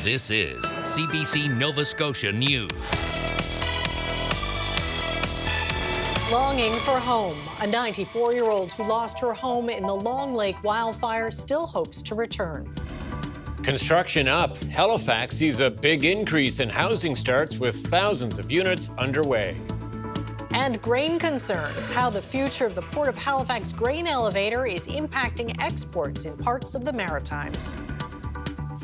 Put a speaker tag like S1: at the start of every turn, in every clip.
S1: This is CBC Nova Scotia News.
S2: Longing for home. A 94-year-old who lost her home in the Long Lake wildfire still hopes to return.
S3: Construction up. Halifax sees a big increase in housing starts with thousands of units underway.
S2: And grain concerns. How the future of the Port of Halifax grain elevator is impacting exports in parts of the Maritimes.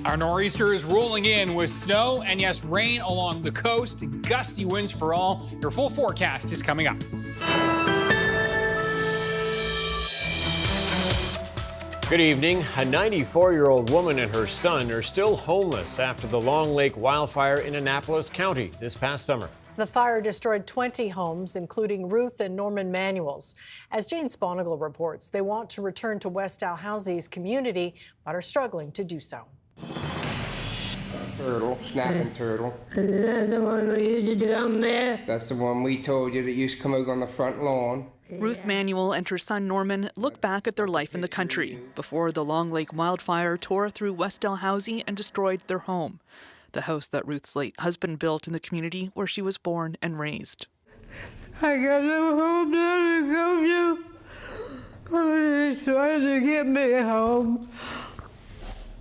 S4: Our nor'easter is rolling in with snow and, yes, rain along the coast. Gusty winds for all. Your full forecast is coming up.
S3: Good evening. A 94-year-old woman and her son are still homeless after the Long Lake wildfire in Annapolis County this past summer.
S2: The fire destroyed 20 homes, including Ruth and Norman Manuel's. As Jane Sponigal reports, they want to return to West Dalhousie's community, but are struggling to do so.
S5: Turtle, snapping turtle.
S6: Is that the one we used to come there?
S5: That's the one we told you that used to come out on the front lawn.
S7: Ruth Manuel and her son Norman look back at their life in the country before the Long Lake wildfire tore through West Dalhousie and destroyed their home, the house that Ruth's late husband built in the community where she was born and raised.
S6: I got no home now to go to. Please try to get me home.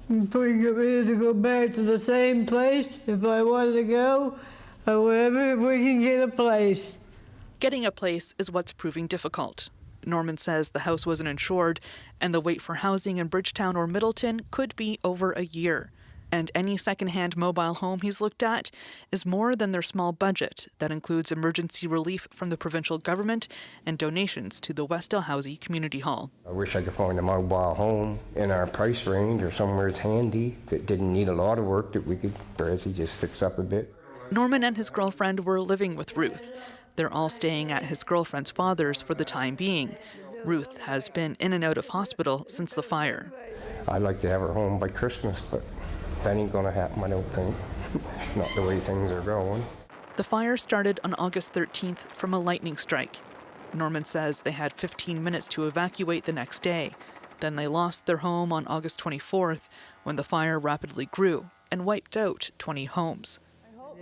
S6: Bring me to go back to the same place if I want to go, or wherever we can get a place.
S7: Getting a place is what's proving difficult. Norman says the house wasn't insured, and the wait for housing in Bridgetown or Middleton could be over a year. And any second-hand mobile home he's looked at is more than their small budget that includes emergency relief from the provincial government and donations to the West Dalhousie Community Hall.
S5: I wish I could find a mobile home in our price range or somewhere it's handy that didn't need a lot of work that we could basically just fix up a bit.
S7: Norman and his girlfriend were living with Ruth. They're all staying at his girlfriend's father's for the time being. Ruth has been in and out of hospital since the fire.
S5: I'd like to have her home by Christmas, but that ain't gonna happen, I don't think. Not the way things are going.
S7: The fire started on August 13th from a lightning strike. Norman says they had 15 minutes to evacuate the next day. Then they lost their home on August 24th when the fire rapidly grew and wiped out 20 homes.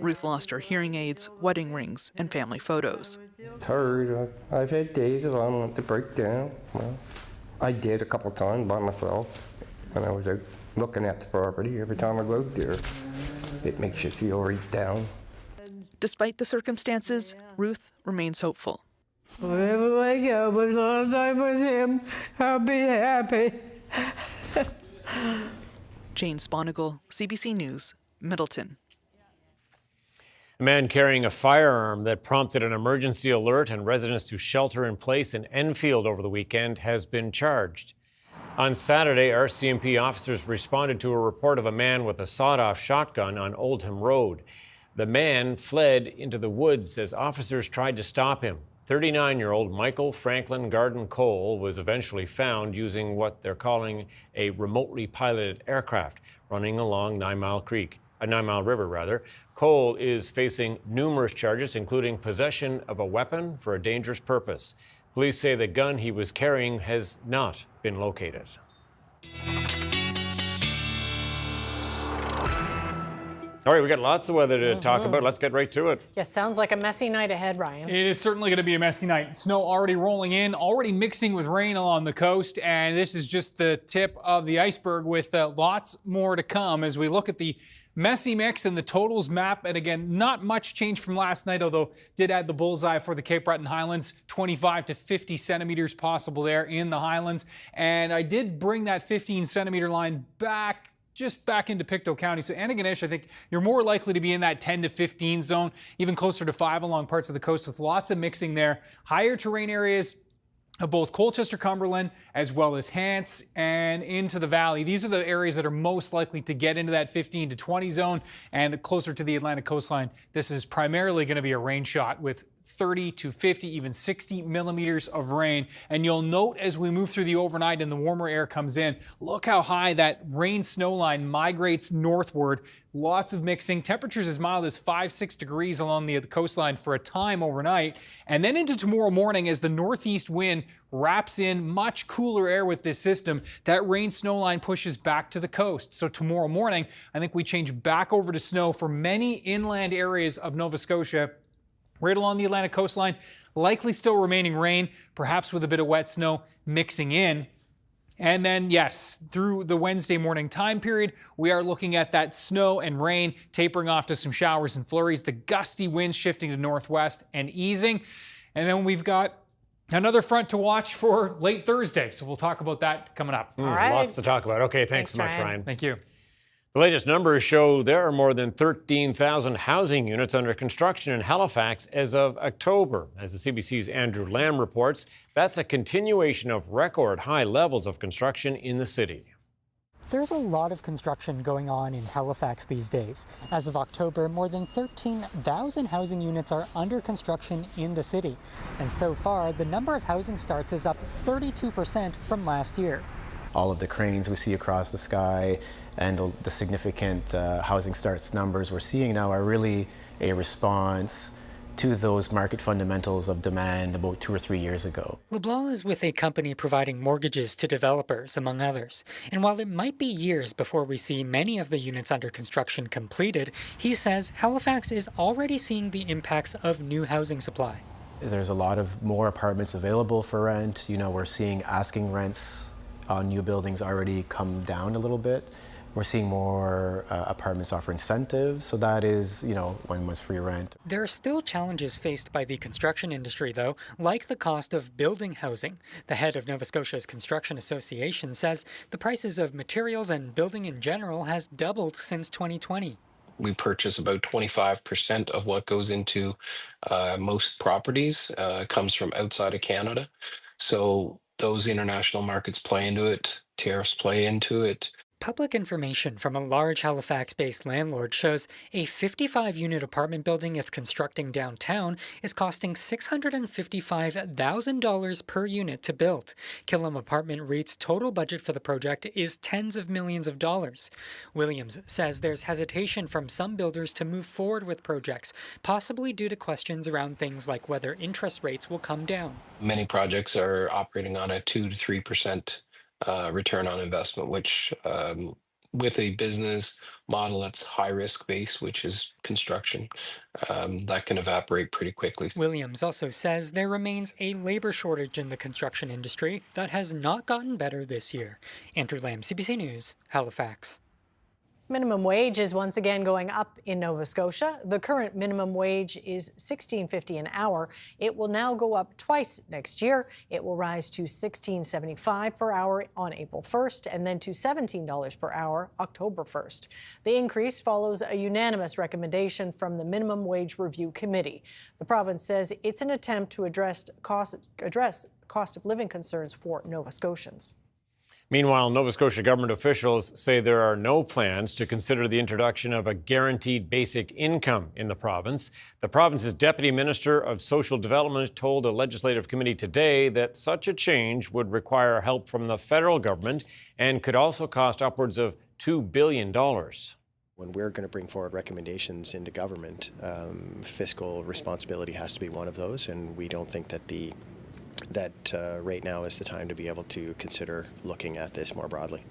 S7: Ruth lost her hearing aids, wedding rings, and family photos.
S5: It's hard. I've had days that I want to break down. Well, I did a couple times by myself when I was out looking at the property. Every time I go out there, it makes you feel right down.
S7: Despite the circumstances, Ruth remains hopeful.
S6: Wherever I go, but as long as I'm with him, I'll be happy.
S7: Jane Sponigal, CBC News, Middleton.
S3: A man carrying a firearm that prompted an emergency alert and residents to shelter in place in Enfield over the weekend has been charged. On Saturday, RCMP officers responded to a report of a man with a sawed-off shotgun on Oldham Road. The man fled into the woods as officers tried to stop him. 39-year-old Michael Franklin Garden Cole was eventually found using what they're calling a remotely piloted aircraft running along 9 Mile River. Cole is facing numerous charges, including possession of a weapon for a dangerous purpose. Police say the gun he was carrying has not been located. All right, we got lots of weather to talk about. Let's get right to it.
S2: Yes, sounds like a messy night ahead, Ryan.
S4: It is certainly going to be a messy night. Snow already rolling in, already mixing with rain along the coast, and this is just the tip of the iceberg with lots more to come as we look at the messy mix and the totals map. And again, not much change from last night, although did add the bullseye for the Cape Breton Highlands, 25 to 50 centimeters possible there in the Highlands. And I did bring that 15 centimeter line back into Pictou County. So Antigonish, I think you're more likely to be in that 10 to 15 zone, even closer to 5 along parts of the coast with lots of mixing there. Higher terrain areas of both Colchester, Cumberland, as well as Hants and into the valley. These are the areas that are most likely to get into that 15 to 20 zone and closer to the Atlantic coastline. This is primarily going to be a rain shot with 30 to 50, even 60 millimeters of rain. And you'll note as we move through the overnight and the warmer air comes in, look how high that rain snow line migrates northward. Lots of mixing. Temperatures as mild as 5-6 degrees along the coastline for a time overnight. And then into tomorrow morning as the northeast wind wraps in much cooler air with this system, that rain snow line pushes back to the coast. So tomorrow morning, I think we change back over to snow for many inland areas of Nova Scotia. Right along the Atlantic coastline, likely still remaining rain, perhaps with a bit of wet snow mixing in. And then, yes, through the Wednesday morning time period, we are looking at that snow and rain tapering off to some showers and flurries, the gusty winds shifting to northwest and easing. And then we've got another front to watch for late Thursday. So we'll talk about that coming up.
S2: All right.
S3: Lots to talk about. Okay, thanks so much, Ryan.
S4: Thank you.
S3: The latest numbers show there are more than 13,000 housing units under construction in Halifax as of October. As the CBC's Andrew Lamb reports, that's a continuation of record high levels of construction in the city.
S8: There's a lot of construction going on in Halifax these days. As of October, more than 13,000 housing units are under construction in the city. And so far, the number of housing starts is up 32% from last year.
S9: All of the cranes we see across the sky and the significant housing starts numbers we're seeing now are really a response to those market fundamentals of demand about 2 or 3 years ago.
S8: LeBlanc is with a company providing mortgages to developers, among others. And while it might be years before we see many of the units under construction completed, he says Halifax is already seeing the impacts of new housing supply.
S9: There's a lot of more apartments available for rent. You know, we're seeing asking rents on new buildings already come down a little bit. We're seeing more apartments offer incentives, so that is, 1 month's free rent.
S8: There are still challenges faced by the construction industry, though, like the cost of building housing. The head of Nova Scotia's Construction Association says the prices of materials and building in general has doubled since 2020.
S10: We purchase about 25% of what goes into most properties comes from outside of Canada. So those international markets play into it, tariffs play into it.
S8: Public information from a large Halifax-based landlord shows a 55-unit apartment building it's constructing downtown is costing $655,000 per unit to build. Killam Apartment REIT's total budget for the project is tens of millions of dollars. Williams says there's hesitation from some builders to move forward with projects, possibly due to questions around things like whether interest rates will come down.
S10: Many projects are operating on a 2 to 3% return on investment, which with a business model that's high risk based, which is construction, that can evaporate pretty quickly.
S8: Williams also says there remains a labor shortage in the construction industry that has not gotten better this year. Andrew Lamb, CBC News, Halifax.
S2: Minimum wage is once again going up in Nova Scotia. The current minimum wage is $16.50 an hour. It will now go up twice next year. It will rise to $16.75 per hour on April 1st and then to $17 per hour October 1st. The increase follows a unanimous recommendation from the Minimum Wage Review Committee. The province says it's an attempt to address cost of living concerns for Nova Scotians.
S3: Meanwhile, Nova Scotia government officials say there are no plans to consider the introduction of a guaranteed basic income in the province. The province's Deputy Minister of Social Development told a legislative committee today that such a change would require help from the federal government and could also cost upwards of $2 billion.
S11: When we're going to bring forward recommendations into government, fiscal responsibility has to be one of those, and we don't think that right now is the time to be able to consider looking at this more broadly.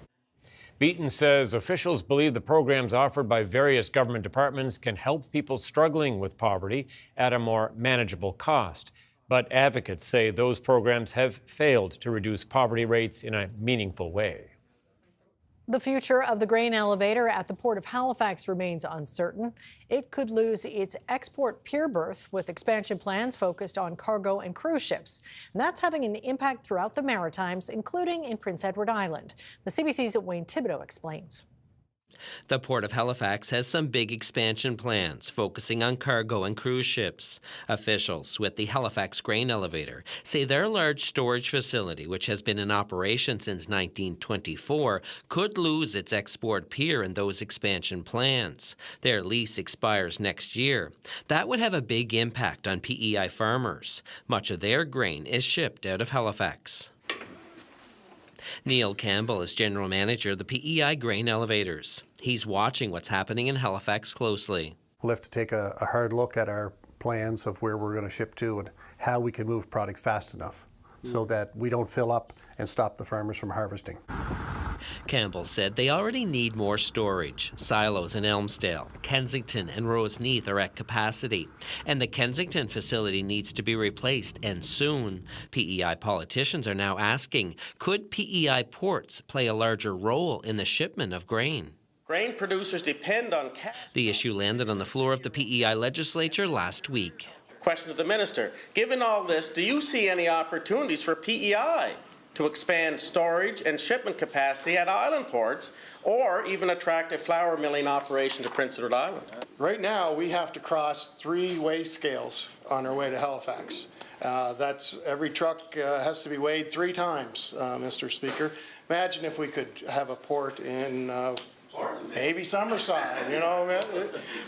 S3: Beaton says officials believe the programs offered by various government departments can help people struggling with poverty at a more manageable cost. But advocates say those programs have failed to reduce poverty rates in a meaningful way.
S2: The future of the grain elevator at the Port of Halifax remains uncertain. It could lose its export pier berth with expansion plans focused on cargo and cruise ships. And that's having an impact throughout the Maritimes, including in Prince Edward Island. The CBC's Wayne Thibodeau explains.
S12: The Port of Halifax has some big expansion plans, focusing on cargo and cruise ships. Officials with the Halifax Grain Elevator say their large storage facility, which has been in operation since 1924, could lose its export pier in those expansion plans. Their lease expires next year. That would have a big impact on PEI farmers. Much of their grain is shipped out of Halifax. Neil Campbell is general manager of the PEI Grain Elevators. He's watching what's happening in Halifax closely.
S13: We'll have to take a hard look at our plans of where we're going to ship to and how we can move product fast enough so that we don't fill up and stop the farmers from harvesting.
S12: Campbell said they already need more storage. Silos in Elmsdale, Kensington and Roseneath are at capacity, and the Kensington facility needs to be replaced, and soon. PEI politicians are now asking, could PEI ports play a larger role in the shipment of grain?
S14: Grain producers depend on cash.
S12: The issue landed on the floor of the PEI legislature last week.
S14: Question to the minister, given all this, do you see any opportunities for PEI to expand storage and shipment capacity at island ports, or even attract a flour milling operation to Prince Edward Island?
S15: Right now, we have to cross 3 weigh scales on our way to Halifax. That's every truck has to be weighed 3 times, Mr. Speaker. Imagine if we could have a port in maybe Summerside, you know,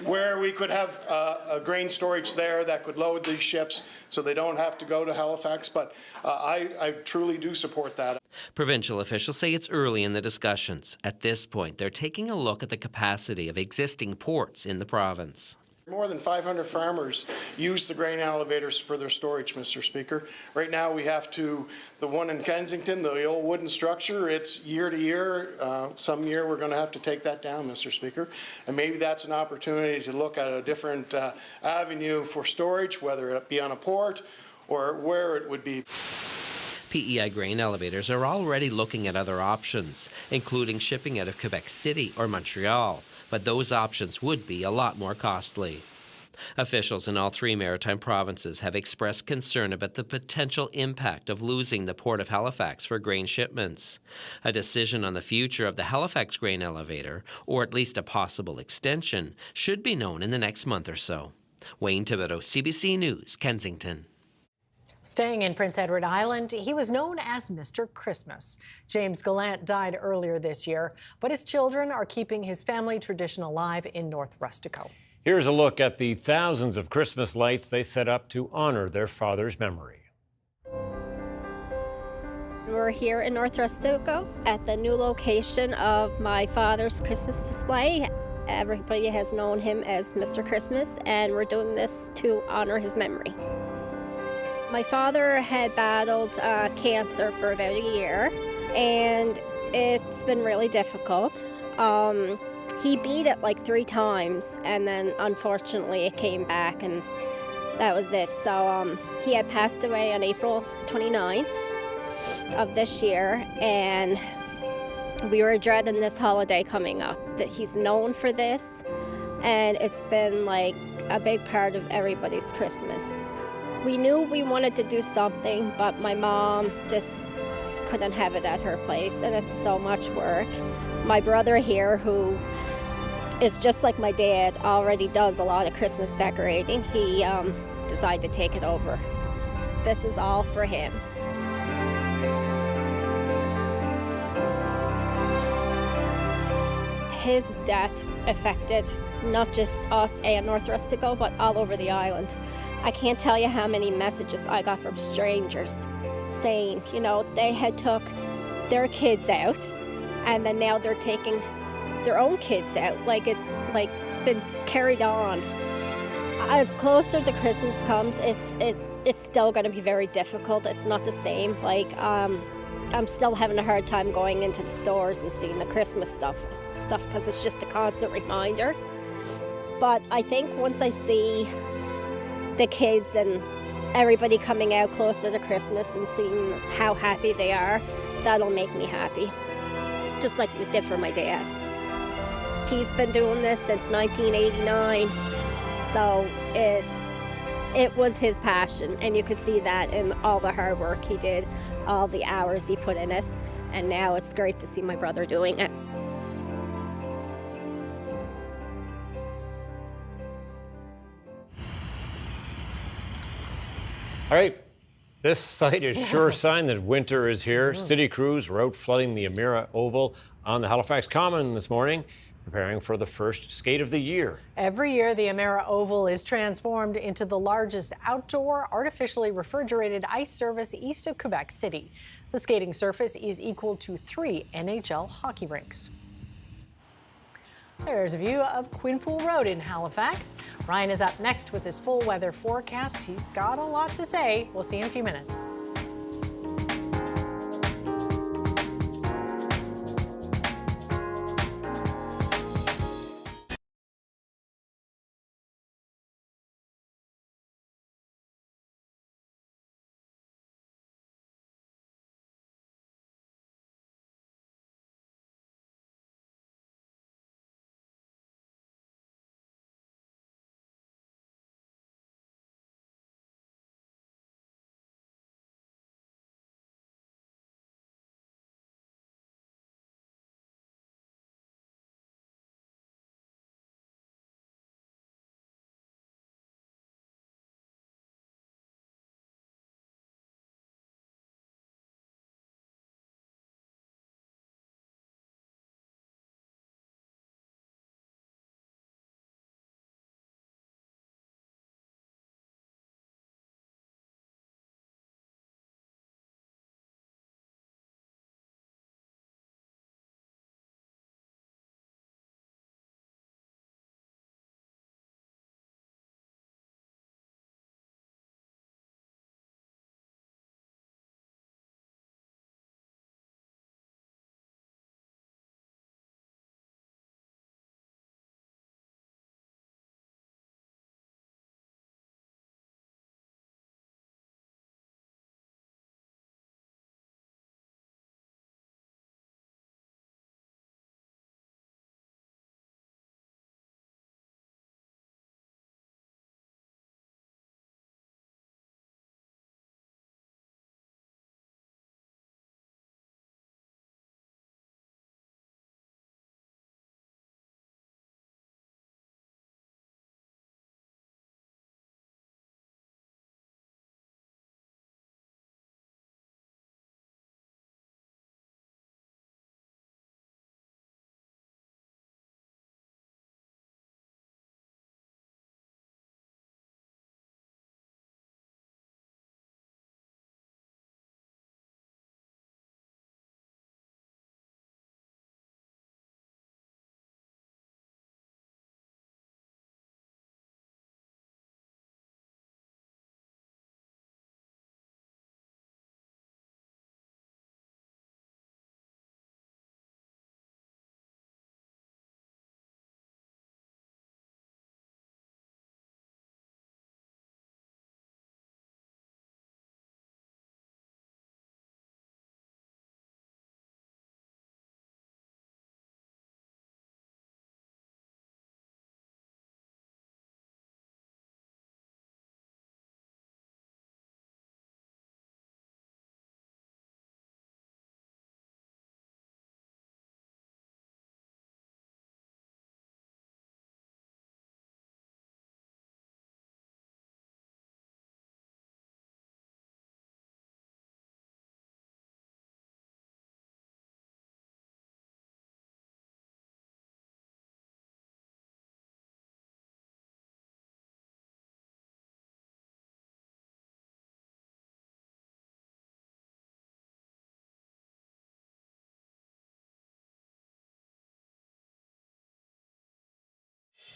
S15: where we could have a grain storage there that could load these ships so they don't have to go to Halifax, but I truly do support that.
S12: Provincial officials say it's early in the discussions. At this point, they're taking a look at the capacity of existing ports in the province.
S15: More than 500 farmers use the grain elevators for their storage, Mr. Speaker. Right now we have the one in Kensington, the old wooden structure, it's year to year. Some year we're going to have to take that down, Mr. Speaker. And maybe that's an opportunity to look at a different avenue for storage, whether it be on a port or where it would be.
S12: PEI grain elevators are already looking at other options, including shipping out of Quebec City or Montreal. But those options would be a lot more costly. Officials in all 3 maritime provinces have expressed concern about the potential impact of losing the Port of Halifax for grain shipments. A decision on the future of the Halifax grain elevator, or at least a possible extension, should be known in the next month or so. Wayne Thibodeau, CBC News, Kensington.
S2: Staying in Prince Edward Island, he was known as Mr. Christmas. James Gallant died earlier this year, but his children are keeping his family tradition alive in North Rustico.
S3: Here's a look at the thousands of Christmas lights they set up to honor their father's memory.
S16: We're here in North Rustico at the new location of my father's Christmas display. Everybody has known him as Mr. Christmas, and we're doing this to honor his memory. My father had battled cancer for about a year, and it's been really difficult. He beat it like 3 times, and then unfortunately it came back, and that was it. So he had passed away on April 29th of this year, and we were dreading this holiday coming up. That he's known for this, and it's been like a big part of everybody's Christmas. We knew we wanted to do something, but my mom just couldn't have it at her place, and it's so much work. My brother here, who is just like my dad, already does a lot of Christmas decorating. He decided to take it over. This is all for him. His death affected not just us and North Rustico, but all over the island. I can't tell you how many messages I got from strangers saying, you know, they had took their kids out and then now they're taking their own kids out. Like it's like been carried on. As closer to Christmas comes, it's still going to be very difficult. It's not the same. Like I'm still having a hard time going into the stores and seeing the Christmas stuff because it's just a constant reminder. But I think once I see the kids and everybody coming out closer to Christmas and seeing how happy they are, that'll make me happy. Just like it did for my dad. He's been doing this since 1989, so it was his passion, and you could see that in all the hard work he did, all the hours he put in it, and now it's great to see my brother doing it.
S3: All right. This sight is sure sign that winter is here. City crews were out flooding the Emera Oval on the Halifax Common this morning, preparing for the first skate of the year.
S2: Every year, the Emera Oval is transformed into the largest outdoor, artificially refrigerated ice surface east of Quebec City. The skating surface is equal to 3 NHL hockey rinks. There's a view of Quinpool Road in Halifax. Ryan is up next with his full weather forecast. He's got a lot to say. We'll see you in a few minutes.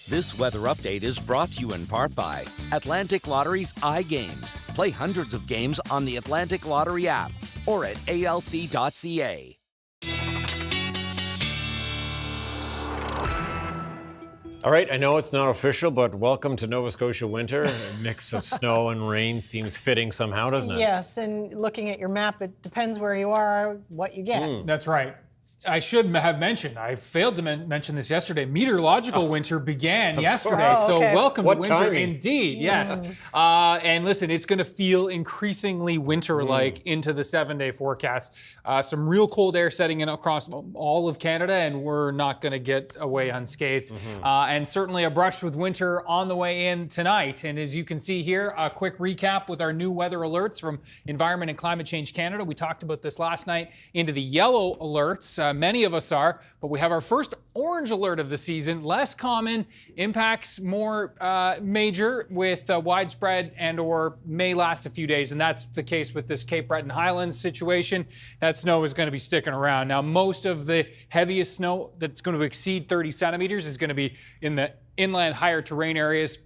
S1: This weather update is brought to you in part by Atlantic Lottery's iGames. Play hundreds of games on the Atlantic Lottery app or at alc.ca.
S3: All right, I know it's not official, but welcome to Nova Scotia winter. A mix of snow and rain seems fitting somehow, doesn't it?
S2: Yes, and looking at your map, it depends where you are, what you get.
S4: That's right. I should have mentioned, I failed to mention this yesterday, meteorological winter began yesterday.
S2: Oh,
S4: so
S2: okay.
S4: welcome
S3: What
S4: to winter
S3: timing?
S4: indeed, yes. And listen, it's going to feel increasingly winter-like into the 7-day forecast. Some real cold air setting in across all of Canada, and we're not going to get away unscathed. And certainly a brush with winter on the way in tonight. And as you can see here, a quick recap with our new weather alerts from Environment and Climate Change Canada. We talked about this last night into the yellow alerts. Many of us are, but we have our first orange alert of the season. Less common, impacts more major with widespread and or may last a few days. And that's the case with this Cape Breton Highlands situation. That snow is going to be sticking around. Now, most of the heaviest snow that's going to exceed 30 centimeters is going to be in the inland higher terrain areas.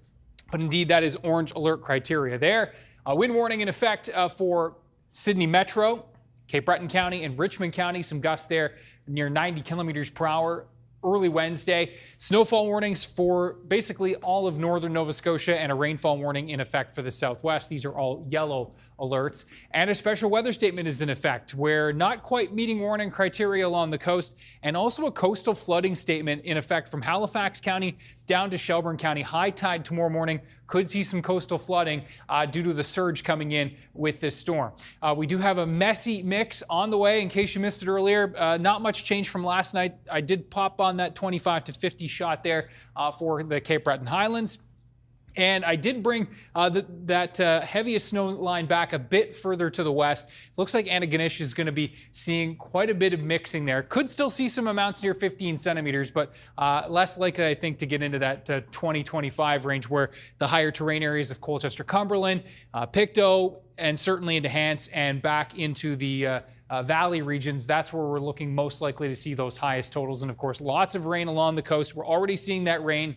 S4: But indeed, that is orange alert criteria there. Wind warning in effect for Sydney Metro, Cape Breton County, and Richmond County. Some gusts there near 90 kilometers per hour early Wednesday. Snowfall warnings for basically all of northern Nova Scotia and a rainfall warning in effect for the southwest. These are all yellow alerts. And a special weather statement is in effect where not quite meeting warning criteria along the coast, and also a coastal flooding statement in effect from Halifax County down to Shelburne County. High tide tomorrow morning. Could see some coastal flooding due to the surge coming in with this storm. We do have a messy mix on the way. In case you missed it earlier, not much change from last night. I did pop on that 25 to 50 shot there for the Cape Breton Highlands. And I did bring that heaviest snow line back a bit further to the west. Looks like Antigonish is going to be seeing quite a bit of mixing there. Could still see some amounts near 15 centimeters, but less likely, I think, to get into that 20-25 range where the higher terrain areas of Colchester, Cumberland, Pictou, and certainly into Hants and back into the valley regions. That's where we're looking most likely to see those highest totals. And of course, lots of rain along the coast. We're already seeing that rain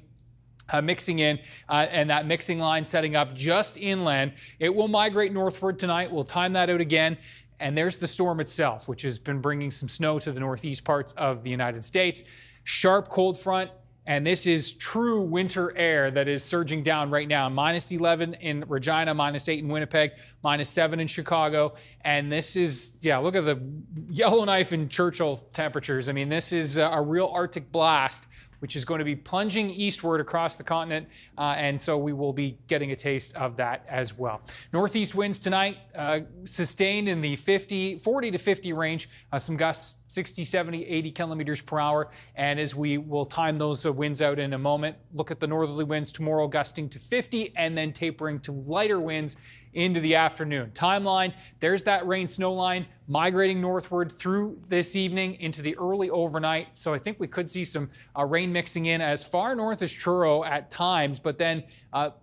S4: mixing in and that mixing line setting up just inland. It will migrate northward tonight. We'll time that out again. And there's the storm itself, which has been bringing some snow to the northeast parts of the United States. Sharp cold front. And this is true winter air that is surging down right now. -11 in Regina, -8 in Winnipeg, -7 in Chicago. And this is, look at the Yellowknife and Churchill temperatures. I mean, this is a real Arctic blast, which is going to be plunging eastward across the continent. And so we will be getting a taste of that as well. Northeast winds tonight sustained in the 40 to 50 range. Some gusts 60, 70, 80 kilometers per hour. And as we will time those winds out in a moment, look at the northerly winds tomorrow gusting to 50 and then tapering to lighter winds into the afternoon. Timeline, there's that rain snow line migrating northward through this evening into the early overnight. So I think we could see some rain mixing in as far north as Truro at times, but then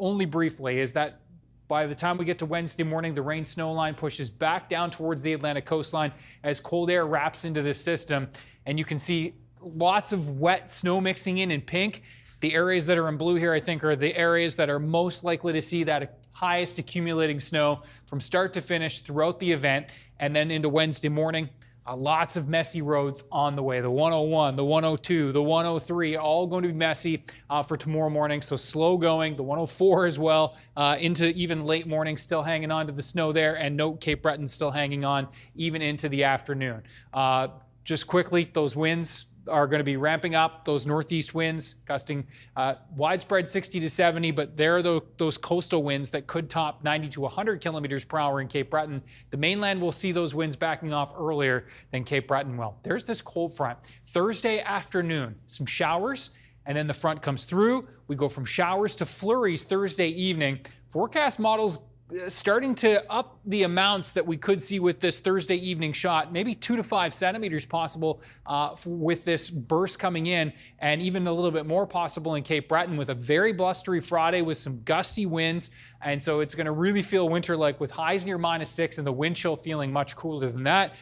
S4: only briefly. Is that by the time we get to Wednesday morning, the rain snow line pushes back down towards the Atlantic coastline as cold air wraps into this system. And you can see lots of wet snow mixing in pink. The areas that are in blue here, I think, are the areas that are most likely to see that highest accumulating snow from start to finish throughout the event. And then into Wednesday morning, lots of messy roads on the way. The 101, the 102, the 103, all going to be messy for tomorrow morning. So slow going. The 104 as well into even late morning, still hanging on to the snow there. And note Cape Breton still hanging on even into the afternoon. Just quickly, those winds are going to be ramping up, those northeast winds gusting widespread 60 to 70, but there are those coastal winds that could top 90 to 100 kilometers per hour in Cape Breton. The mainland will see those winds backing off earlier than Cape Breton will. There's this cold front. Thursday afternoon, some showers, and then the front comes through. We go from showers to flurries Thursday evening. Forecast models starting to up the amounts that we could see with this Thursday evening shot, maybe 2 to 5 centimeters possible with this burst coming in, and even a little bit more possible in Cape Breton with a very blustery Friday with some gusty winds. And so it's going to really feel winter-like with highs near -6 and the wind chill feeling much cooler than that.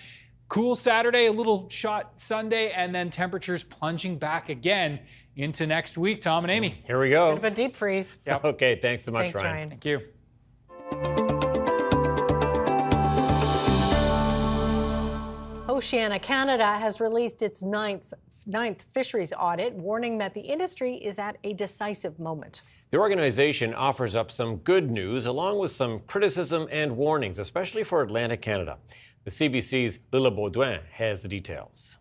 S4: Cool Saturday, a little shot Sunday, and then temperatures plunging back again into next week. Tom and Amy.
S3: Here we go.
S2: Bit of a deep freeze.
S3: Yep. Okay, thanks so much,
S2: Thanks, Ryan.
S4: Thank you.
S2: Oceania Canada has released its ninth fisheries audit, warning that the industry is at a decisive moment.
S3: The organization offers up some good news along with some criticism and warnings, especially for Atlantic Canada. The CBC's Lila Baudouin has the details.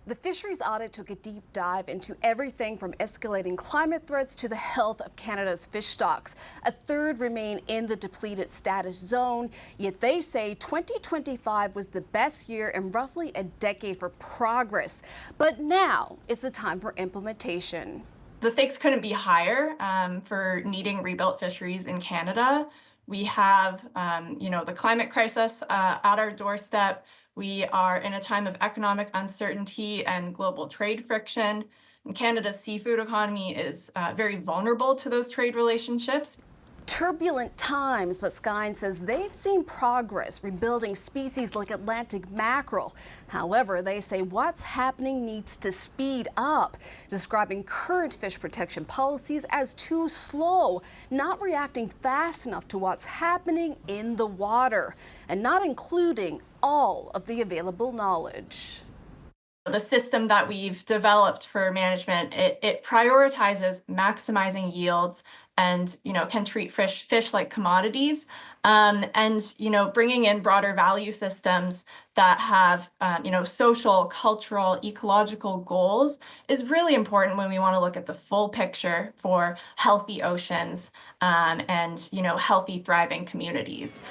S17: The fisheries audit took a deep dive into everything from escalating climate threats to the health of Canada's fish stocks. A third remain in the depleted status zone, yet they say 2025 was the best year in roughly a decade for progress. But now is the time for implementation.
S18: The stakes couldn't be higher for needing rebuilt fisheries in Canada. We have, the climate crisis at our doorstep. We are in a time of economic uncertainty and global trade friction. And Canada's seafood economy is very vulnerable to those trade relationships.
S17: Turbulent times, but Skine says they've seen progress rebuilding species like Atlantic mackerel. However, they say what's happening needs to speed up, describing current fish protection policies as too slow, not reacting fast enough to what's happening in the water, and not including all of the available knowledge.
S18: The system that we've developed for management, it prioritizes maximizing yields and, can treat fish like commodities, and, bringing in broader value systems that have, social, cultural, ecological goals is really important when we want to look at the full picture for healthy oceans, and, healthy, thriving communities.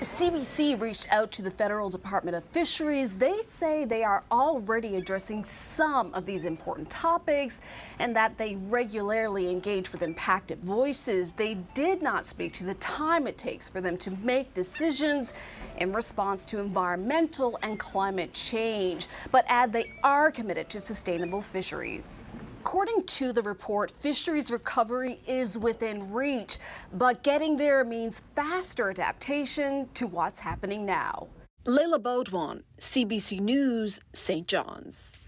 S17: CBC reached out to the Federal Department of Fisheries. They say they are already addressing some of these important topics and that they regularly engage with impacted voices. They did not speak to the time it takes for them to make decisions in response to environmental and climate change, but add they are committed to sustainable fisheries. According to the report, fisheries recovery is within reach, but getting there means faster adaptation to what's happening now. Leila Baudouin, CBC News, St. John's.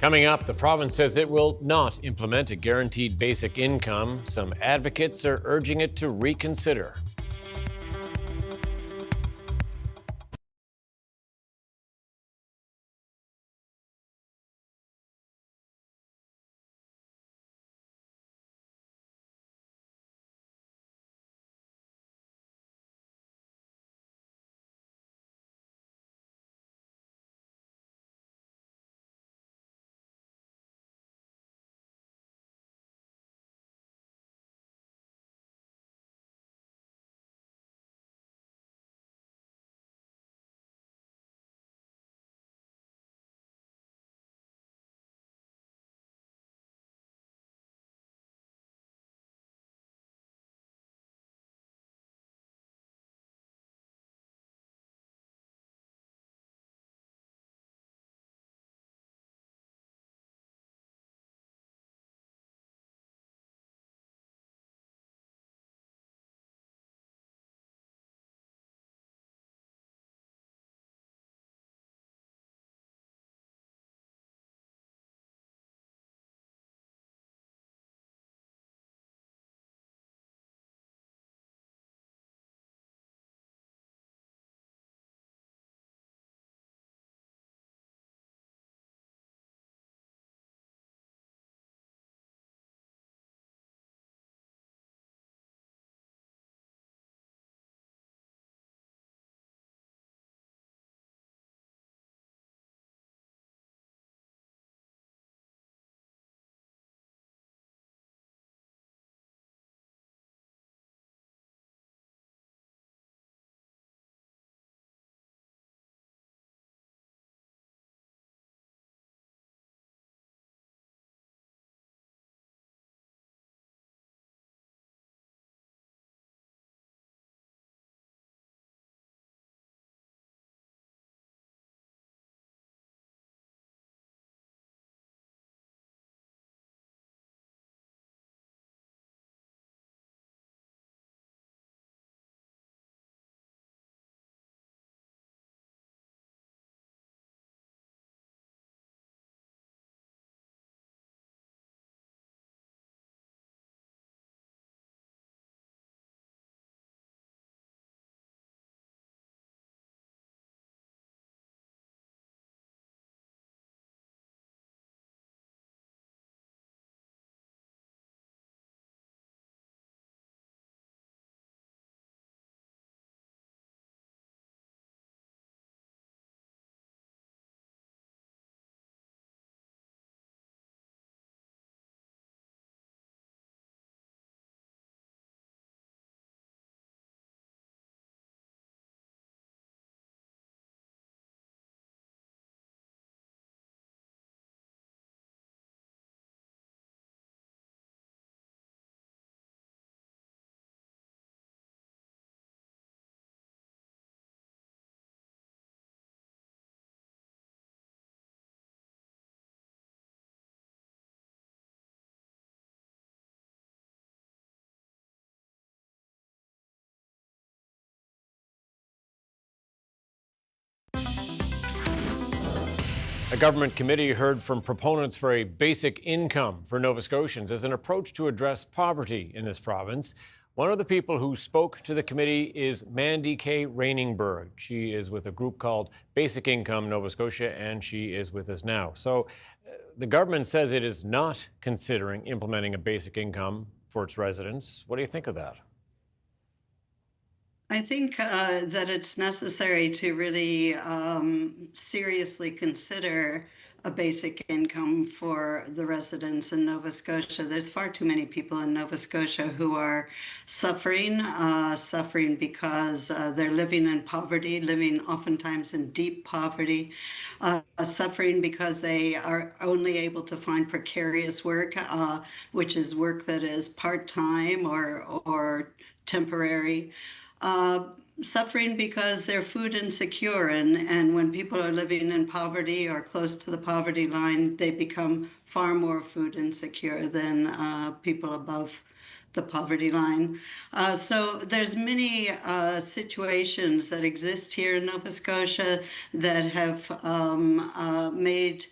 S3: Coming up, the province says it will not implement a guaranteed basic income. Some advocates are urging it to reconsider. A government committee heard from proponents for a basic income for Nova Scotians as an approach to address poverty in this province. One of the people who spoke to the committee is Mandy K. Rainingberg. She is with a group called Basic Income Nova Scotia, and she is with us now. So the government says it is not considering implementing a basic income for its residents. What do you think of that?
S19: I think that it's necessary to really seriously consider a basic income for the residents in Nova Scotia. There's far too many people in Nova Scotia who are suffering because they're living in poverty, living oftentimes in deep poverty, suffering because they are only able to find precarious work, which is work that is part-time or temporary. Suffering because they're food insecure, and when people are living in poverty or close to the poverty line, they become far more food insecure than people above the poverty line. So there's many situations that exist here in Nova Scotia that have made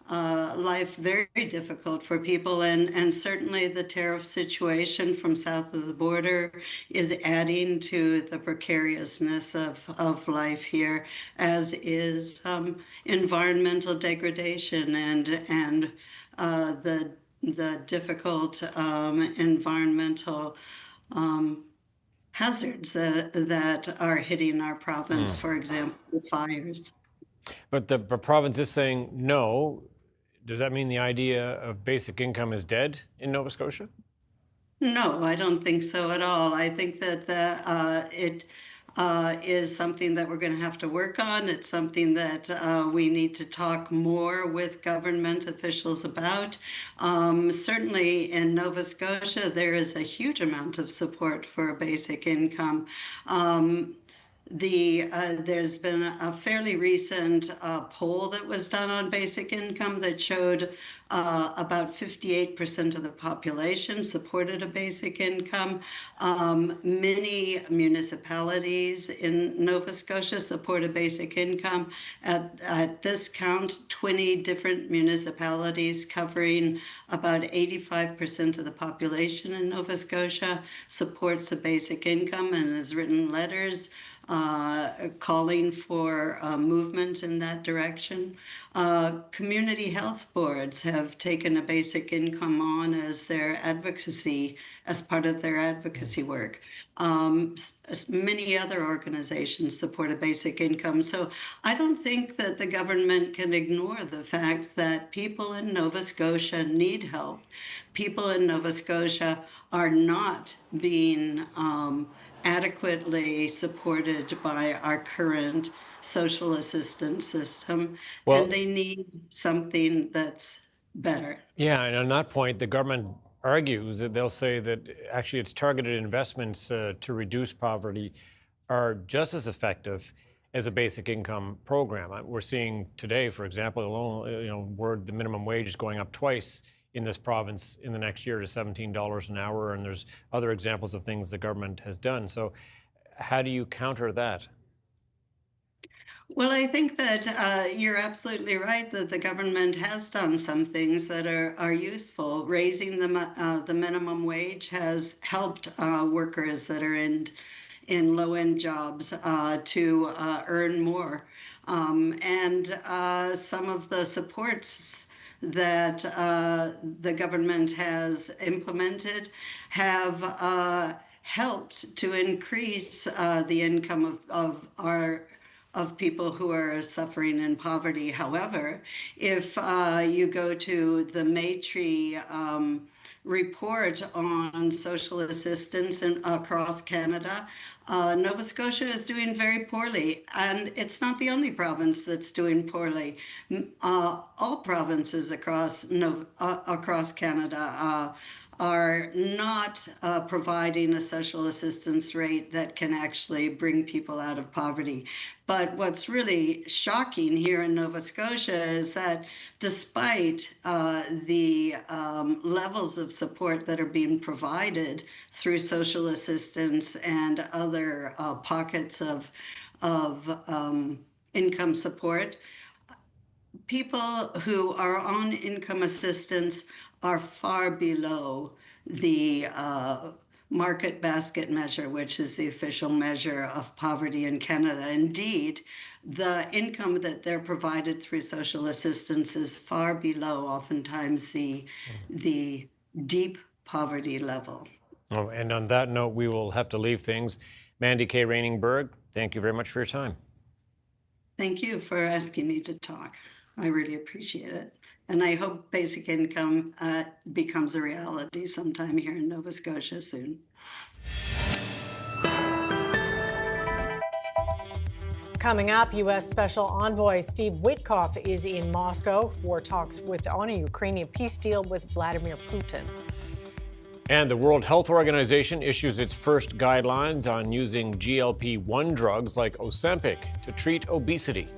S19: life very difficult for people, and certainly the tariff situation from south of the border is adding to the precariousness of life here, as is environmental degradation and the difficult environmental hazards that are hitting our province, for example, the fires.
S3: But the province is saying no. Does that mean the idea of basic income is dead in Nova Scotia?
S19: No, I don't think so at all. I think that it is something that we're going to have to work on. It's something that we need to talk more with government officials about. Certainly in Nova Scotia, there is a huge amount of support for a basic income. There's been a fairly recent poll that was done on basic income that showed about 58% of the population supported a basic income. Many municipalities in Nova Scotia support a basic income. At this count, 20 different municipalities covering about 85% of the population in Nova Scotia supports a basic income and has written letters calling for movement in that direction. Community health boards have taken a basic income on as part of their advocacy work. Many other organizations support a basic income. So I don't think that the government can ignore the fact that people in Nova Scotia need help. People in Nova Scotia are not being adequately supported by our current social assistance system, and they need something that's better.
S3: Yeah, and on that point, the government argues that they'll say that actually its targeted investments to reduce poverty are just as effective as a basic income program. We're seeing today, for example, the minimum wage is going up twice in this province in the next year to $17 an hour, and there's other examples of things the government has done. So how do you counter that?
S19: Well, I think that you're absolutely right that the government has done some things that are useful. Raising the minimum wage has helped workers that are in low-end jobs to earn more. And some of the supports that the government has implemented have helped to increase the income of people who are suffering in poverty. However, if you go to the Maitree report on social assistance across Canada, Nova Scotia is doing very poorly, and it's not the only province that's doing poorly. All provinces across Canada are not providing a social assistance rate that can actually bring people out of poverty. But what's really shocking here in Nova Scotia is that despite the levels of support that are being provided through social assistance and other pockets of income support, people who are on income assistance are far below the market basket measure, which is the official measure of poverty in Canada. Indeed, the income that they're provided through social assistance is far below, oftentimes, the deep poverty level.
S3: Oh, and on that note, we will have to leave things. Mandy K. Rainingberg, thank you very much for your time.
S19: Thank you for asking me to talk. I really appreciate it. And I hope basic income becomes a reality sometime here in Nova Scotia soon.
S2: Coming up, U.S. Special Envoy Steve Witkoff is in Moscow for talks on a Ukrainian peace deal with Vladimir Putin.
S3: And the World Health Organization issues its first guidelines on using GLP-1 drugs like Ozempic to treat obesity.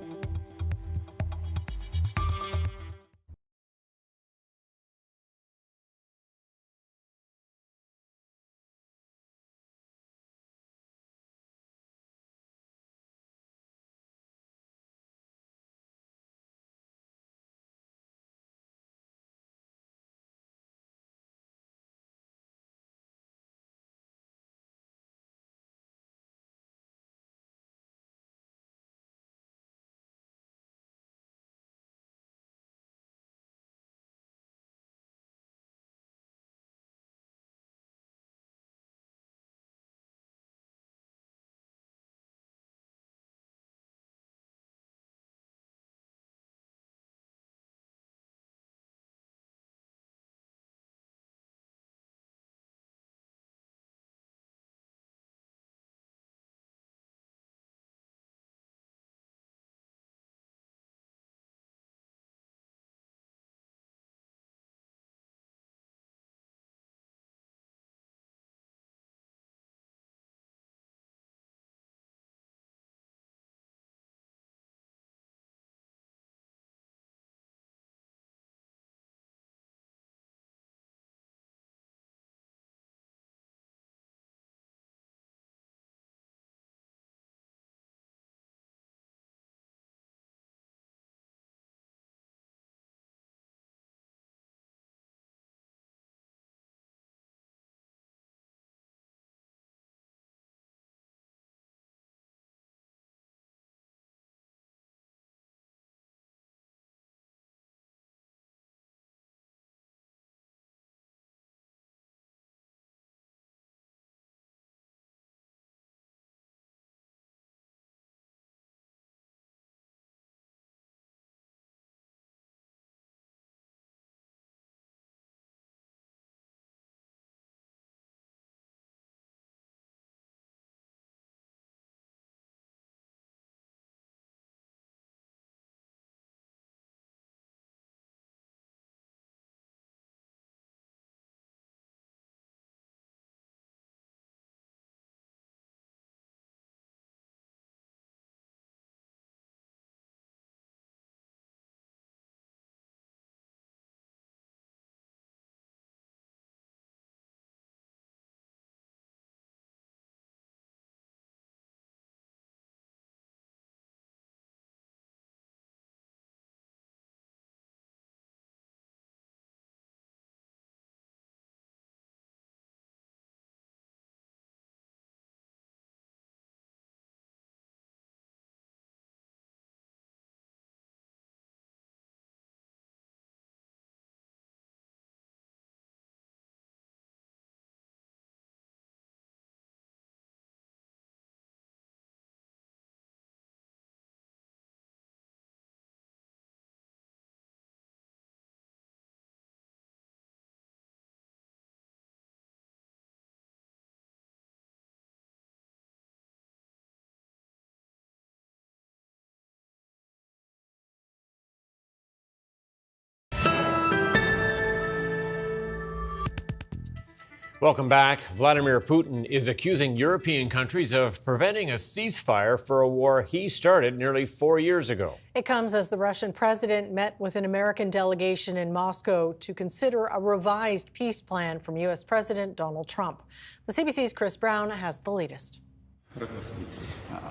S3: Welcome back. Vladimir Putin is accusing European countries of preventing a ceasefire for a war he started nearly 4 years ago.
S2: It comes as the Russian president met with an American delegation in Moscow to consider a revised peace plan from U.S. President Donald Trump. The CBC's Chris Brown has the latest.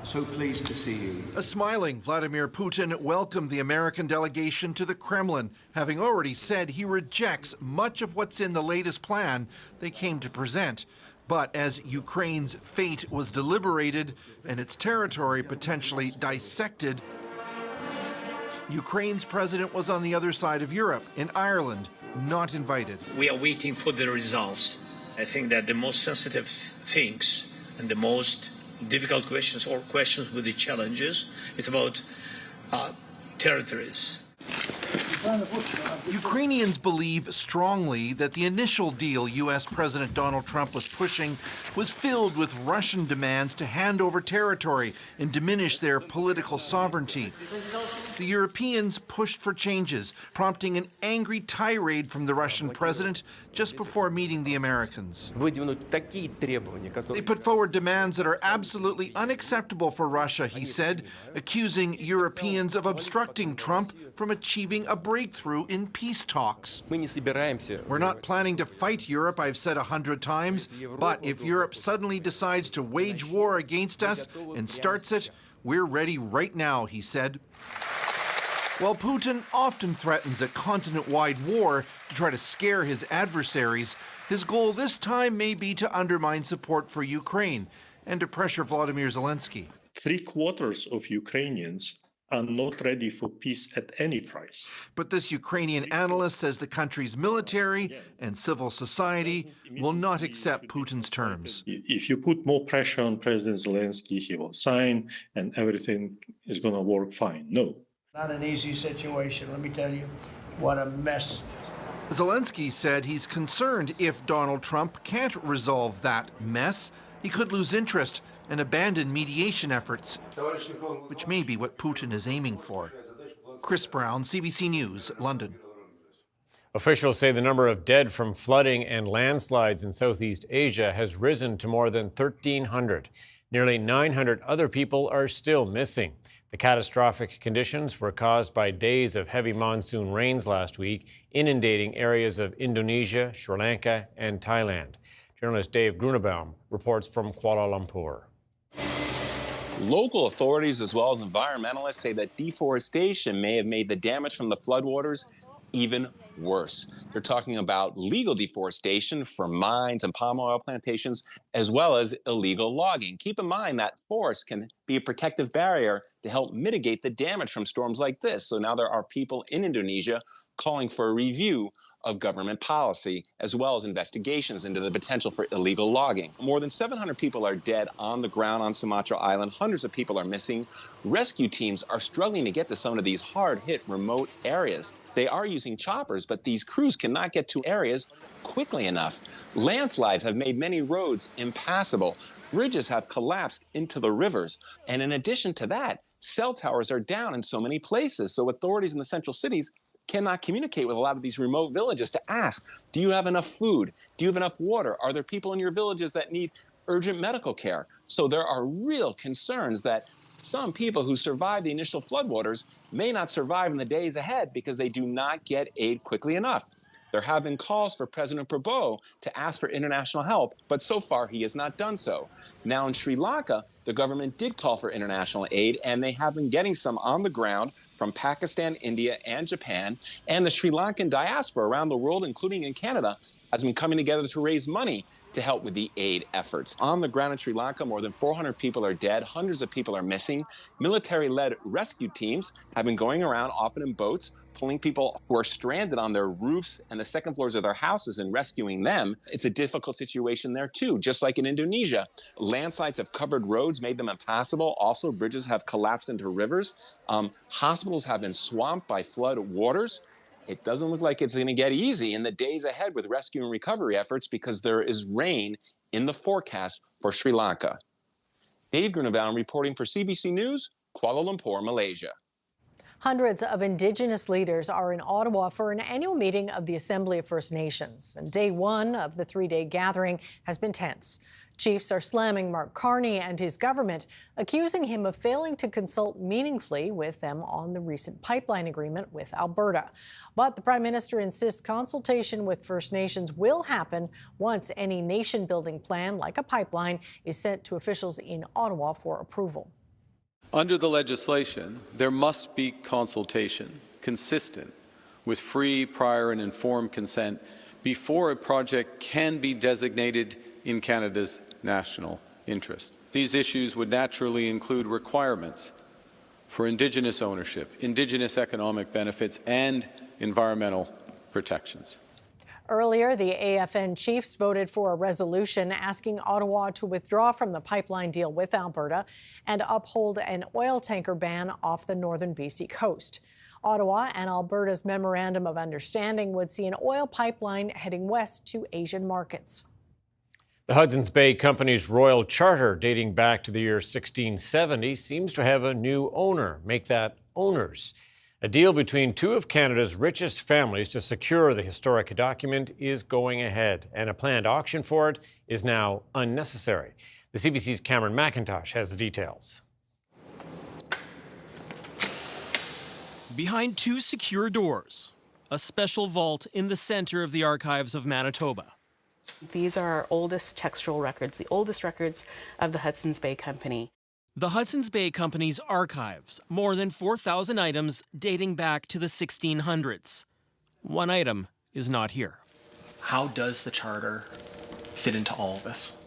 S20: So pleased to see you.
S21: A smiling Vladimir Putin welcomed the American delegation to the Kremlin, having already said he rejects much of what's in the latest plan they came to present. But as Ukraine's fate was deliberated and its territory potentially dissected, Ukraine's president was on the other side of Europe, in Ireland, not invited.
S22: We are waiting for the results. I think that the most sensitive things and the most difficult questions or questions with the challenges is about territories.
S21: Ukrainians believe strongly that the initial deal U.S. President Donald Trump was pushing was filled with Russian demands to hand over territory and diminish their political sovereignty. The Europeans pushed for changes, prompting an angry tirade from the Russian president just before meeting the Americans. They put forward demands that are absolutely unacceptable for Russia, he said, accusing Europeans of obstructing Trump from achieving a breakthrough in peace talks. We're not planning to fight Europe, I've said 100 times, but if Europe suddenly decides to wage war against us and starts it, we're ready right now, he said. While Putin often threatens a continent-wide war to try to scare his adversaries, his goal this time may be to undermine support for Ukraine and to pressure Volodymyr Zelensky.
S23: 3/4 of Ukrainians are not ready for peace at any price.
S21: But this Ukrainian analyst says the country's military and civil society will not accept Putin's terms.
S23: If you put more pressure on President Zelensky, he will sign and everything is going to work fine. No.
S24: Not an easy situation, let me tell you. What a mess.
S21: Zelensky said he's concerned if Donald Trump can't resolve that mess, he could lose interest and abandon mediation efforts, which may be what Putin is aiming for. Chris Brown, CBC News, London.
S3: Officials say the number of dead from flooding and landslides in Southeast Asia has risen to more than 1,300. Nearly 900 other people are still missing. The catastrophic conditions were caused by days of heavy monsoon rains last week, inundating areas of Indonesia, Sri Lanka, and Thailand. Journalist Dave Grunebaum reports from Kuala Lumpur.
S25: Local authorities as well as environmentalists say that deforestation may have made the damage from the floodwaters even worse. They're talking about legal deforestation for mines and palm oil plantations, as well as illegal logging. Keep in mind that forests can be a protective barrier to help mitigate the damage from storms like this. So now there are people in Indonesia calling for a review of government policy, as well as investigations into the potential for illegal logging. More than 700 people are dead on the ground on Sumatra Island. Hundreds of people are missing. Rescue teams are struggling to get to some of these hard-hit remote areas. They are using choppers, but these crews cannot get to areas quickly enough. Landslides have made many roads impassable. Bridges have collapsed into the rivers. And in addition to that, cell towers are down in so many places. So authorities in the central cities cannot communicate with a lot of these remote villages to ask, do you have enough food? Do you have enough water? Are there people in your villages that need urgent medical care? So there are real concerns that some people who survived the initial floodwaters may not survive in the days ahead because they do not get aid quickly enough. There have been calls for President Prabowo to ask for international help, but so far he has not done so. Now in Sri Lanka, the government did call for international aid, and they have been getting some on the ground from Pakistan, India, and Japan. And the Sri Lankan diaspora around the world, including in Canada, has been coming together to raise money to help with the aid efforts. On the ground in Sri Lanka, more than 400 people are dead, hundreds of people are missing. Military-led rescue teams have been going around, often in boats, pulling people who are stranded on their roofs and the second floors of their houses and rescuing them. It's a difficult situation there too, just like in Indonesia. Landslides have covered roads, made them impassable. Also, bridges have collapsed into rivers. Hospitals have been swamped by flood waters. It doesn't look like it's going to get easy in the days ahead with rescue and recovery efforts because there is rain in the forecast for Sri Lanka. Dave Grunebaum reporting for CBC News, Kuala Lumpur, Malaysia.
S2: Hundreds of Indigenous leaders are in Ottawa for an annual meeting of the Assembly of First Nations. And day one of the three-day gathering has been tense. Chiefs are slamming Mark Carney and his government, accusing him of failing to consult meaningfully with them on the recent pipeline agreement with Alberta. But the Prime Minister insists consultation with First Nations will happen once any nation-building plan, like a pipeline, is sent to officials in Ottawa for approval.
S5: Under the legislation, there must be consultation consistent with free, prior and informed consent before a project can be designated in Canada's national interest. These issues would naturally include requirements for Indigenous ownership, Indigenous economic benefits and environmental protections.
S2: Earlier, the AFN chiefs voted for a resolution asking Ottawa to withdraw from the pipeline deal with Alberta and uphold an oil tanker ban off the northern BC coast. Ottawa and Alberta's Memorandum of Understanding would see an oil pipeline heading west to Asian markets.
S3: The Hudson's Bay Company's royal charter, dating back to the year 1670, seems to have a new owner. Make that owners. A deal between two of Canada's richest families to secure the historic document is going ahead, and a planned auction for it is now unnecessary. The CBC's Cameron McIntosh has the details.
S6: Behind two secure doors, a special vault in the center of the archives of Manitoba.
S7: These are our oldest textual records, the oldest records of the Hudson's Bay Company.
S6: The Hudson's Bay Company's archives, more than 4,000 items dating back to the 1600s. One item is not here.
S9: How does the charter fit into all of this?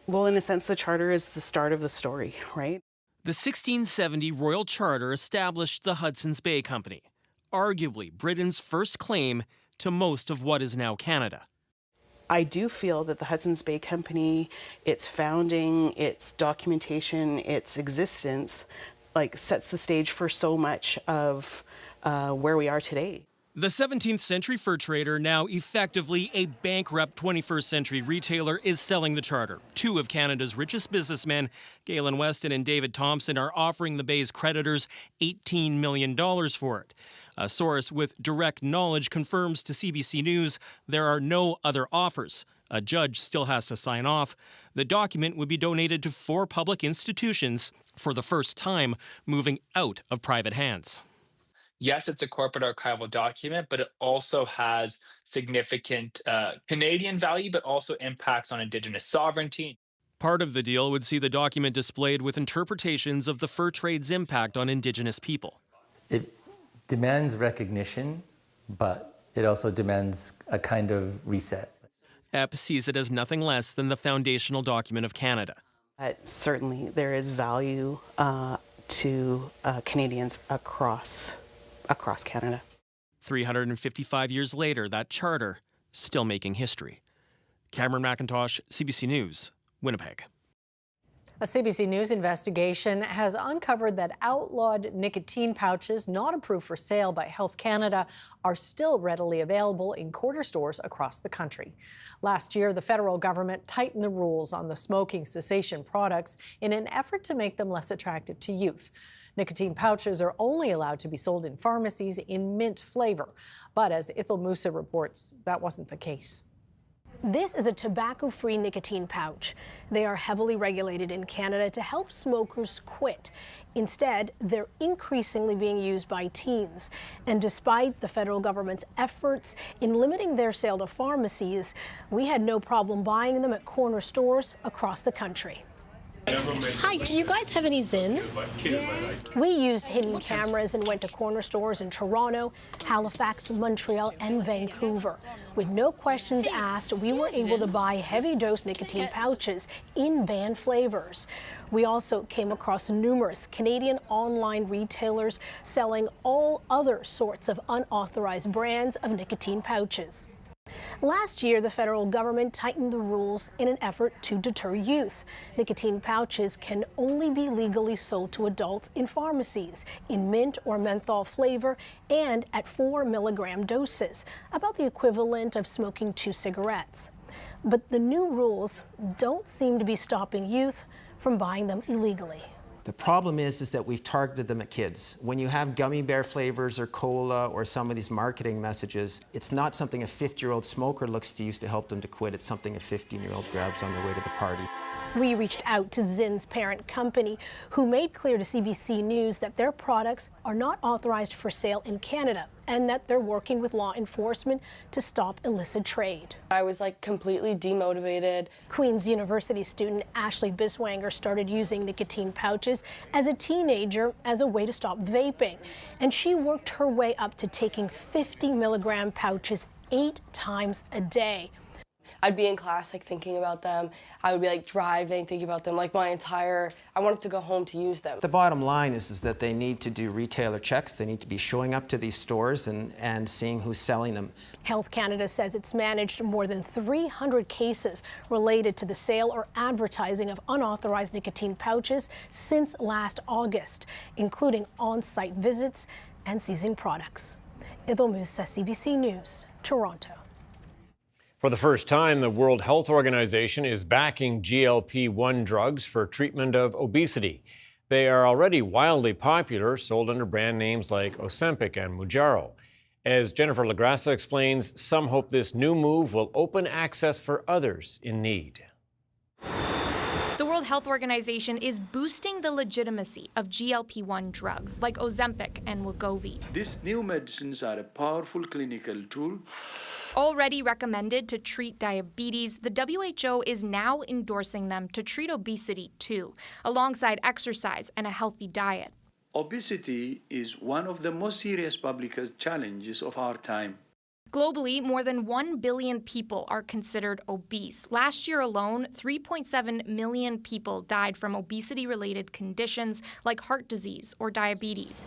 S7: Well, in a sense, the charter is the start of the story, right?
S6: The 1670 Royal Charter established the Hudson's Bay Company, arguably Britain's first claim to most of what is now Canada.
S7: I do feel that the Hudson's Bay Company, its founding, its documentation, its existence, sets the stage for so much of where we are today.
S6: The 17th century fur trader, now effectively a bankrupt 21st century retailer, is selling the charter. Two of Canada's richest businessmen, Galen Weston and David Thompson, are offering the Bay's creditors $18 million for it. A source with direct knowledge confirms to CBC News there are no other offers. A judge still has to sign off. The document would be donated to 4 public institutions for the first time, moving out of private hands.
S9: Yes, it's a corporate archival document, but it also has significant Canadian value, but also impacts on Indigenous sovereignty.
S6: Part of the deal would see the document displayed with interpretations of the fur trade's impact on Indigenous people.
S10: It demands recognition, but it also demands a kind of reset.
S6: EP sees it as nothing less than the foundational document of Canada.
S7: Certainly, there is value to Canadians across Canada.
S6: 355 years later, that charter still making history. Cameron McIntosh, CBC News, Winnipeg.
S2: A CBC News investigation has uncovered that outlawed nicotine pouches not approved for sale by Health Canada are still readily available in corner stores across the country. Last year, the federal government tightened the rules on the smoking cessation products in an effort to make them less attractive to youth. Nicotine pouches are only allowed to be sold in pharmacies in mint flavor. But as Ithel Musa reports, that wasn't the case.
S26: This is a tobacco-free nicotine pouch. They are heavily regulated in Canada to help smokers quit. Instead, they're increasingly being used by teens. And despite the federal government's efforts in limiting their sale to pharmacies, we had no problem buying them at corner stores across the country.
S27: Hi, do you guys have any Zyn?
S26: We used hidden cameras and went to corner stores in Toronto, Halifax, Montreal, and Vancouver. With no questions asked, we were able to buy heavy-dose nicotine pouches in banned flavors. We also came across numerous Canadian online retailers selling all other sorts of unauthorized brands of nicotine pouches. Last year, the federal government tightened the rules in an effort to deter youth. Nicotine pouches can only be legally sold to adults in pharmacies, in mint or menthol flavor, and at 4 milligram doses, about the equivalent of smoking 2 cigarettes. But the new rules don't seem to be stopping youth from buying them illegally.
S8: The problem is that we've targeted them at kids. When you have gummy bear flavors or cola or some of these marketing messages, it's not something a 50-year-old smoker looks to use to help them to quit. It's something a 15-year-old grabs on their way to the party.
S26: We reached out to Zinn's parent company, who made clear to CBC News that their products are not authorized for sale in Canada and that they're working with law enforcement to stop illicit trade.
S11: I was completely demotivated.
S26: Queen's University student Ashley Biswanger started using nicotine pouches as a teenager as a way to stop vaping, and she worked her way up to taking 50-milligram pouches 8 times a day.
S11: I'd be in class thinking about them. I would be driving, thinking about them I wanted to go home to use them.
S8: The bottom line is that they need to do retailer checks. They need to be showing up to these stores and seeing who's selling them.
S26: Health Canada says it's managed more than 300 cases related to the sale or advertising of unauthorized nicotine pouches since last August, including on-site visits and seizing products. Idil Musa, CBC News, Toronto.
S3: For the first time, the World Health Organization is backing GLP-1 drugs for treatment of obesity. They are already wildly popular, sold under brand names like Ozempic and Mounjaro. As Jennifer LaGrassa explains, some hope this new move will open access for others in need.
S12: The World Health Organization is boosting the legitimacy of GLP-1 drugs like Ozempic and Wegovy.
S13: These new medicines are a powerful clinical tool.
S12: Already recommended to treat diabetes, the WHO is now endorsing them to treat obesity too, alongside exercise and a healthy diet.
S13: Obesity is one of the most serious public health challenges of our time.
S12: Globally, more than 1 billion people are considered obese. Last year alone, 3.7 million people died from obesity-related conditions like heart disease or diabetes.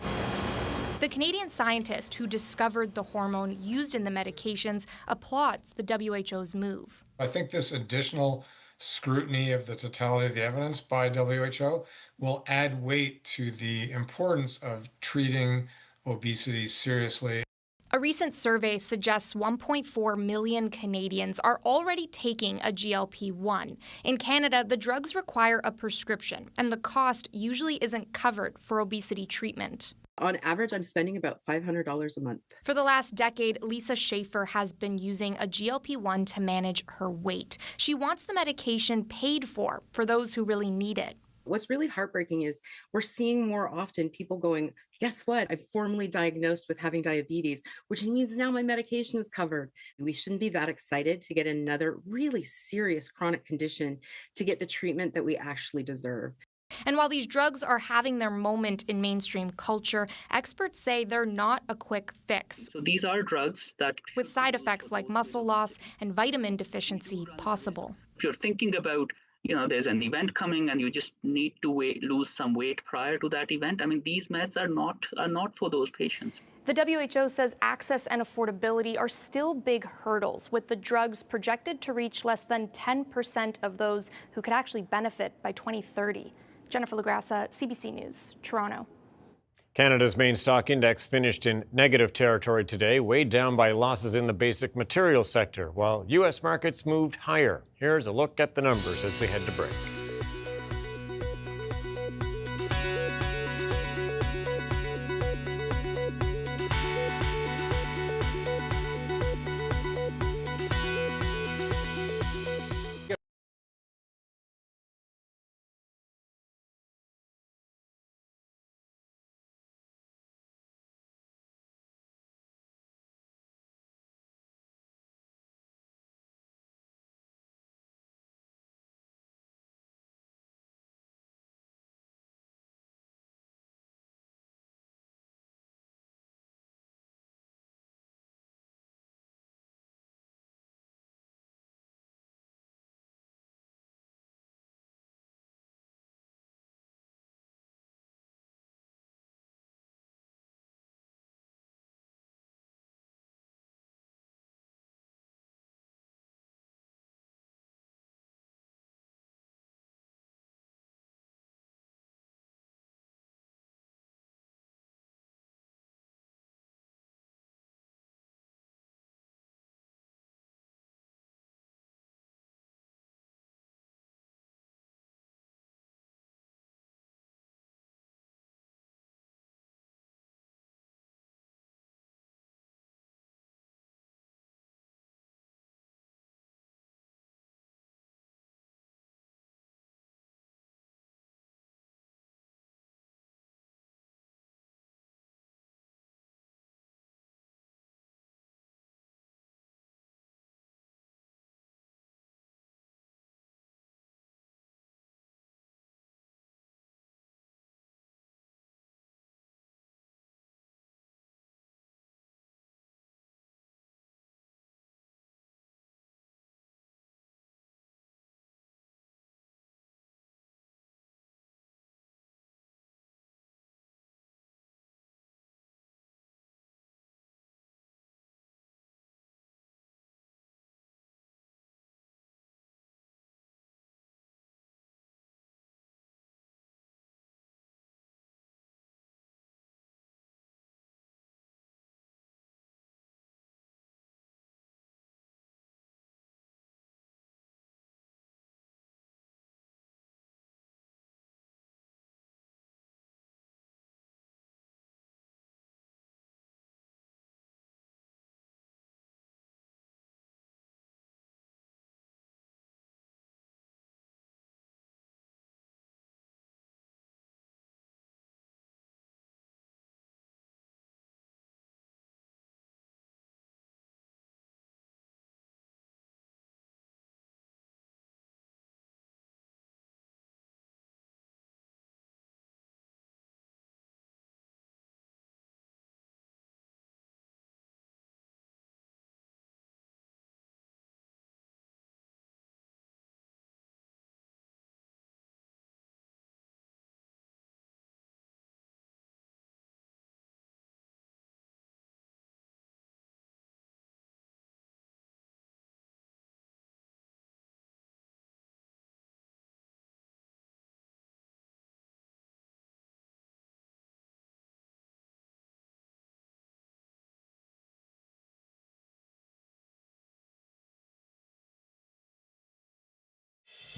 S12: The Canadian scientist who discovered the hormone used in the medications applauds the WHO's move.
S14: I think this additional scrutiny of the totality of the evidence by WHO will add weight to the importance of treating obesity seriously.
S12: A recent survey suggests 1.4 million Canadians are already taking a GLP-1. In Canada, the drugs require a prescription, and the cost usually isn't covered for obesity treatment.
S15: On average, I'm spending about $500 a month.
S12: For the last decade, Lisa Schaefer has been using a GLP-1 to manage her weight. She wants the medication paid for those who really need it.
S15: What's really heartbreaking is we're seeing more often people going, guess what? I'm formally diagnosed with having diabetes, which means now my medication is covered. We shouldn't be that excited to get another really serious chronic condition to get the treatment that we actually deserve.
S12: And while these drugs are having their moment in mainstream culture, experts say they're not a quick fix.
S16: So these are drugs that,
S12: with side effects like muscle loss and vitamin deficiency possible.
S16: If you're thinking about, there's an event coming and you just need to lose some weight prior to that event, these meds are not for those patients.
S12: The WHO says access and affordability are still big hurdles, with the drugs projected to reach less than 10% of those who could actually benefit by 2030. Jennifer LaGrassa, CBC News, Toronto.
S3: Canada's main stock index finished in negative territory today, weighed down by losses in the basic materials sector, while U.S. markets moved higher. Here's a look at the numbers as we head to break.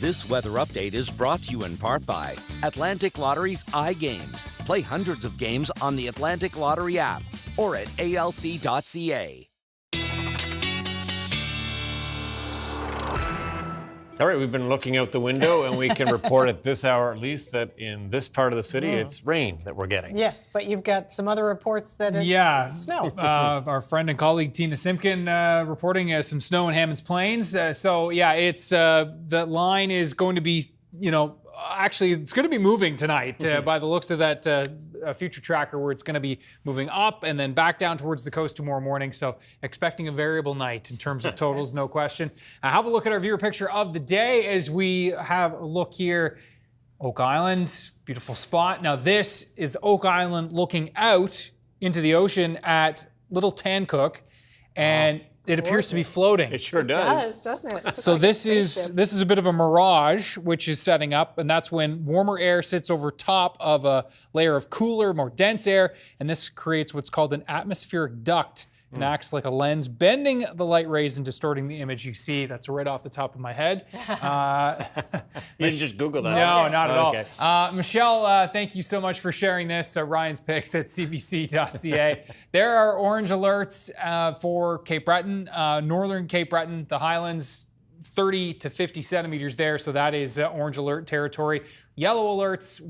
S1: This weather update is brought to you in part by Atlantic Lottery's iGames. Play hundreds of games on the Atlantic Lottery app or at alc.ca.
S3: All right, we've been looking out the window, and we can report at this hour at least that in this part of the city, it's rain that we're getting.
S2: Yes, but you've got some other reports that it's snow.
S4: Our friend and colleague Tina Simpkin reporting some snow in Hammond's Plains. It's the line is going to be, actually it's going to be moving tonight by the looks of that future tracker, where it's going to be moving up and then back down towards the coast tomorrow morning. So expecting a variable night in terms of totals, no question. Have a look at our viewer picture of the day as we have a look here. Oak Island, beautiful spot. Now this is Oak Island looking out into the ocean at Little Tancook, and it appears to be floating.
S3: It sure does.
S2: It does, doesn't it?
S4: So
S2: Like
S4: this is a bit of a mirage, which is setting up, and that's when warmer air sits over top of a layer of cooler, more dense air, and this creates what's called an atmospheric duct. It acts like a lens, bending the light rays and distorting the image you see. That's right off the top of my head.
S3: You didn't just Google that.
S4: No, not at all. Michelle, thank you so much for sharing this. Ryan's Picks at cbc.ca. There are orange alerts for Cape Breton, northern Cape Breton, the Highlands, 30 to 50 centimeters there, so that is orange alert territory. Yellow alerts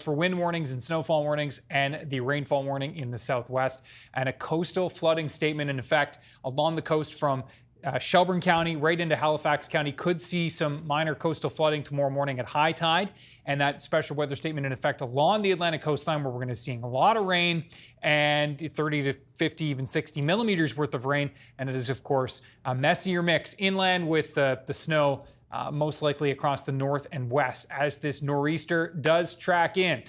S4: for wind warnings and snowfall warnings, and the rainfall warning in the southwest, and a coastal flooding statement in effect along the coast from Shelburne County right into Halifax County. Could see some minor coastal flooding tomorrow morning at high tide, and that special weather statement in effect along the Atlantic coastline, where we're going to see a lot of rain and 30 to 50, even 60 millimeters worth of rain. And it is, of course, a messier mix inland with the snow most likely across the north and west as this nor'easter does track in.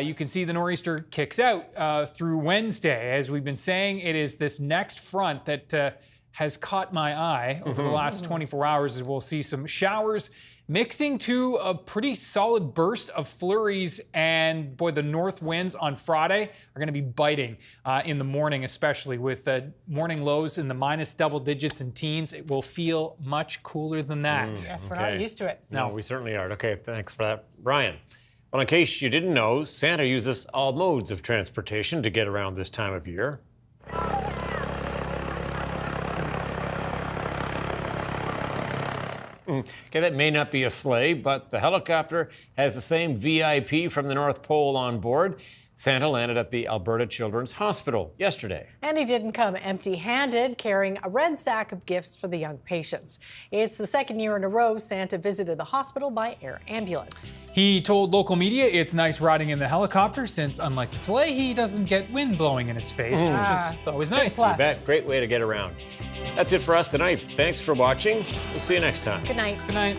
S4: You can see the nor'easter kicks out through Wednesday. As we've been saying, it is this next front that has caught my eye over the last 24 hours, as we'll see some showers mixing to a pretty solid burst of flurries, and boy, the north winds on Friday are going to be biting in the morning, especially with morning lows in the minus double digits and teens. It will feel much cooler than that.
S2: Yes, we're not used to it.
S3: No, we certainly aren't. Okay, thanks for that, Ryan. Well, in case you didn't know, Santa uses all modes of transportation to get around this time of year. Okay, that may not be a sleigh, but the helicopter has the same VIP from the North Pole on board. Santa landed at the Alberta Children's Hospital yesterday.
S2: And he didn't come empty-handed, carrying a red sack of gifts for the young patients. It's the second year in a row Santa visited the hospital by air ambulance.
S4: He told local media it's nice riding in the helicopter since, unlike the sleigh, he doesn't get wind blowing in his face, which is always nice.
S3: You bet. Great way to get around. That's it for us tonight. Thanks for watching. We'll see you next time.
S2: Good night.
S4: Good night.